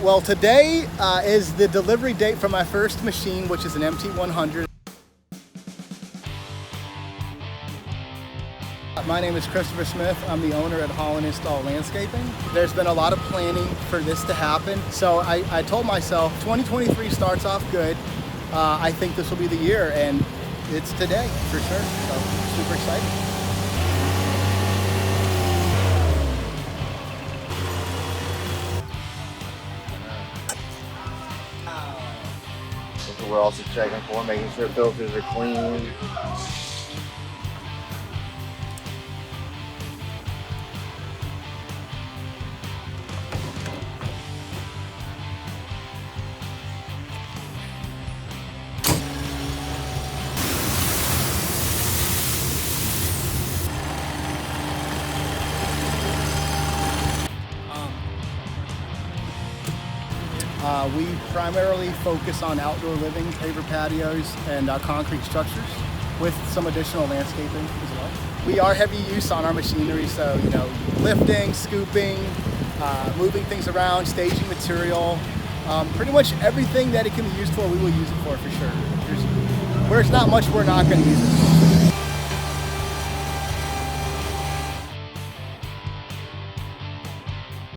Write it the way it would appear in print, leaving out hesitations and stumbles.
Well, today is the delivery date for my first machine, which is an MT100. My name is Christopher Smith. I'm the owner at Holland Install Landscaping. There's been a lot of planning for this to happen. So I told myself 2023 starts off good. I think this will be the year, and it's today for sure. So super excited. That's what we're also checking for, making sure filters are clean. We primarily focus on outdoor living, paver patios, and concrete structures with some additional landscaping as well. We are heavy use on our machinery, so lifting, scooping, moving things around, staging material, pretty much everything that it can be used for, we will use it for sure. Where it's not much, we're not going to use it for.